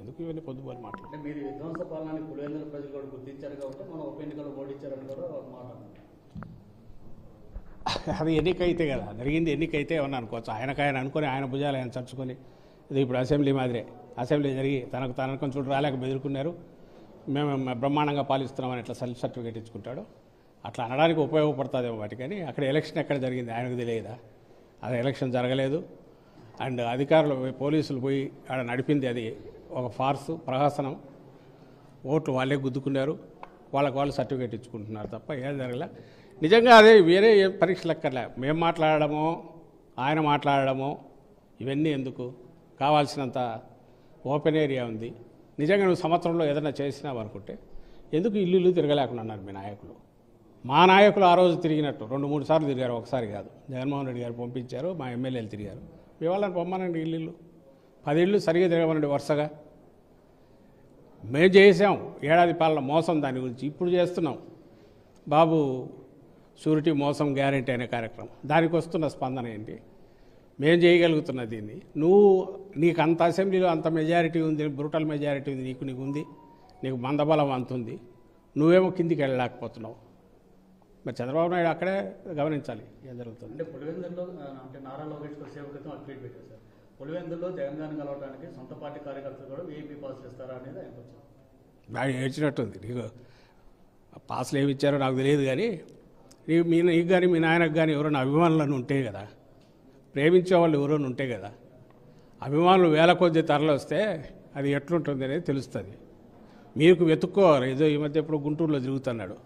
ఎందుకు ఇవన్నీ పొద్దుపోని మాటలు అంటే మీరు విధ్వంస పాలనని పులివెందుల ప్రజలు కూడా గుర్తించారు కాబట్టి మనం ఉప ఎన్నికల్లో ఓడించారని కూడా ఒక మాట అన్నారు. అది ఎన్నికైతే కదా జరిగింది, ఎన్నికైతే ఏమన్నా అనుకోవచ్చు. ఆయన అనుకొని ఆయన భుజాలు ఆయన చర్చుకొని ఇది ఇప్పుడు అసెంబ్లీ మాదిరే అసెంబ్లీ జరిగి తనకు చూడు రాలేక బెదురుకున్నారు, మేము బ్రహ్మాండంగా పాలిస్తున్నామని ఇట్లా సెల్ఫ్ సర్టిఫికేట్ ఇచ్చుకుంటాడు. అట్లా అనడానికి ఉపయోగపడుతుందేమో వాటి, కానీ అక్కడ ఎలక్షన్ ఎక్కడ జరిగింది ఆయనకు తెలియదా? అది ఎలక్షన్ జరగలేదు. అండ్ అధికారులు పోలీసులు పోయి ఆడ నడిపింది అది ఒక ఫార్సు ప్రహసనం. ఓట్లు వాళ్ళే గుద్దుకున్నారు, వాళ్ళకు వాళ్ళు సర్టిఫికేట్ ఇచ్చుకుంటున్నారు తప్ప ఏం జరగలే. నిజంగా అదే వేరే ఏ పరీక్షలు ఎక్కర్లే. మేము మాట్లాడడమో ఆయన మాట్లాడడమో ఇవన్నీ ఎందుకు? కావాల్సినంత ఓపెన్ ఏరియా ఉంది. నిజంగా నువ్వు సంవత్సరంలో ఏదైనా చేసినావు అనుకుంటే ఎందుకు ఇల్లు తిరగలేకుండా అన్నారు మీ నాయకులు. మా నాయకులు ఆ రోజు తిరిగినట్టు 2-3 సార్లు తిరిగారు, ఒకసారి కాదు. జగన్మోహన్ రెడ్డి గారు పంపించారు, మా ఎమ్మెల్యేలు తిరిగారు. మీ వాళ్ళని పొమ్మనండి, ఇల్లు 10 ఇళ్ళు సరిగా తిరగమనండి వరుసగా. మేము చేసాం ఏడాది పాలన మోసం, దాని గురించి ఇప్పుడు చేస్తున్నాం. బాబు షూరిటీ మోసం గ్యారెంటీ అనే కార్యక్రమం, దానికి వస్తున్న స్పందన ఏంటి? మేము చేయగలుగుతున్న దీన్ని నీకు అంత అసెంబ్లీలో అంత మెజారిటీ ఉంది, బ్రూటల్ మెజారిటీ ఉంది, నీకు ఉంది, నీకు మందబలం అంత ఉంది, నువ్వేమో కిందికి వెళ్ళలేకపోతున్నావు. మరి చంద్రబాబు నాయుడు అక్కడే గమనించాలి ఏం జరుగుతుంది. అంటే పులివెందుల్లో అంటే నారా లోకేష్ సేవ క్రితం ట్వీట్ పెట్టారు సార్, పులివెందుల్లో జగన్ గారిని కలవడానికి సొంత పార్టీ కార్యకర్తలు కూడా వీఐపీ పాస్ ఇస్తారా అనేది ఆయన వచ్చారు. నాకు ఏడ్చినట్టుంది. నీకు పాసులు ఏమి ఇచ్చారో నాకు తెలియదు, కానీ నీకు కానీ మీ నాయనకు కానీ ఎవరైనా అభిమానులను ఉంటే కదా, ప్రేమించే వాళ్ళు ఎవరైనా ఉంటే కదా, అభిమానులు వేల కొద్ది తరలి వస్తే అది ఎట్లుంటుంది అనేది తెలుస్తుంది. మీకు వెతుక్కోవాలి. ఏదో ఈ మధ్య ఎప్పుడు గుంటూరులో తిరుగుతున్నాడు,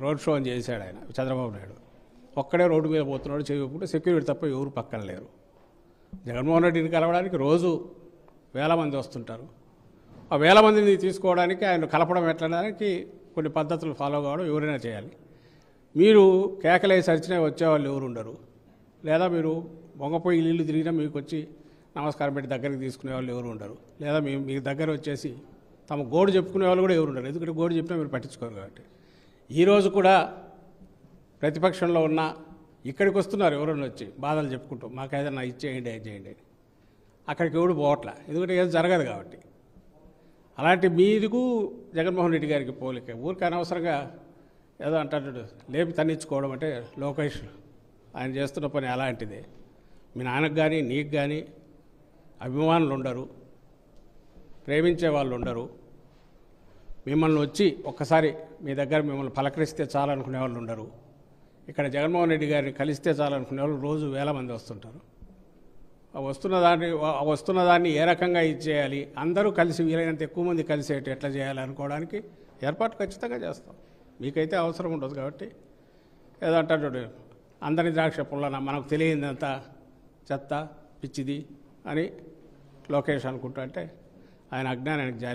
రోడ్ షో అని చేశాడు ఆయన చంద్రబాబు నాయుడు. ఒక్కడే రోడ్డు మీద పోతున్నాడు, చేయకుండా సెక్యూరిటీ తప్ప ఎవరు పక్కన లేరు. జగన్మోహన్ రెడ్డిని కలవడానికి రోజు వేల మంది వస్తుంటారు. ఆ వేల మందిని తీసుకోవడానికి ఆయన కలపడం ఎట్లడానికి కొన్ని పద్ధతులు ఫాలో కావడం ఎవరైనా చేయాలి. మీరు కేకలేసి అరిచినా వచ్చేవాళ్ళు ఎవరు ఉండరు, లేదా మీరు మొంగపోయి ఇల్లు తిరిగినా మీకు వచ్చి నమస్కారం పెట్టి దగ్గరికి తీసుకునే వాళ్ళు ఎవరు ఉండరు, లేదా మీ దగ్గర వచ్చేసి తమ గోడు చెప్పుకునే వాళ్ళు కూడా ఎవరు ఉండరు. ఎందుకంటే గోడు చెప్పినా మీరు పట్టించుకోరు కాబట్టి. ఈరోజు కూడా ప్రతిపక్షంలో ఉన్న ఇక్కడికి వస్తున్నారు ఎవరైనా వచ్చి బాధలు చెప్పుకుంటూ, మాకు ఏదైనా ఇచ్చేయండి అది చేయండి అని. అక్కడికి ఎవడు పోవట్లే, ఎందుకంటే ఏదో జరగదు కాబట్టి. అలాంటి మీదికు జగన్మోహన్ రెడ్డి గారికి పోలిక. ఊరికి అనవసరంగా ఏదో అంటాడు లేపి తన్నించుకోవడం అంటే లోకేష్ ఆయన చేస్తున్న పని అలాంటిదే. మీ నాన్నకు కానీ నీకు కానీ అభిమానులు ఉండరు, ప్రేమించే వాళ్ళు ఉండరు. మిమ్మల్ని వచ్చి ఒక్కసారి మీ దగ్గర మిమ్మల్ని పలకరిస్తే చాలనుకునే వాళ్ళు ఉండరు. ఇక్కడ జగన్మోహన్ రెడ్డి గారిని కలిస్తే చాలనుకునే వాళ్ళు రోజు వేల మంది వస్తుంటారు. వస్తున్న దాన్ని ఏ రకంగా ఇచ్చేయాలి, అందరూ కలిసి వీలైనంత ఎక్కువ మంది కలిసేట్టు ఎట్లా చేయాలి అనుకోవడానికి ఏర్పాటు ఖచ్చితంగా చేస్తాం. మీకైతే అవసరం ఉండదు కాబట్టి ఏదో అంటాడు అందరి ద్రాక్ష పుల్లన మనకు తెలియదంతా చెత్త పిచ్చిది అని లోకేష్ అనుకుంటా అంటే ఆయన అజ్ఞానానికి జాలి.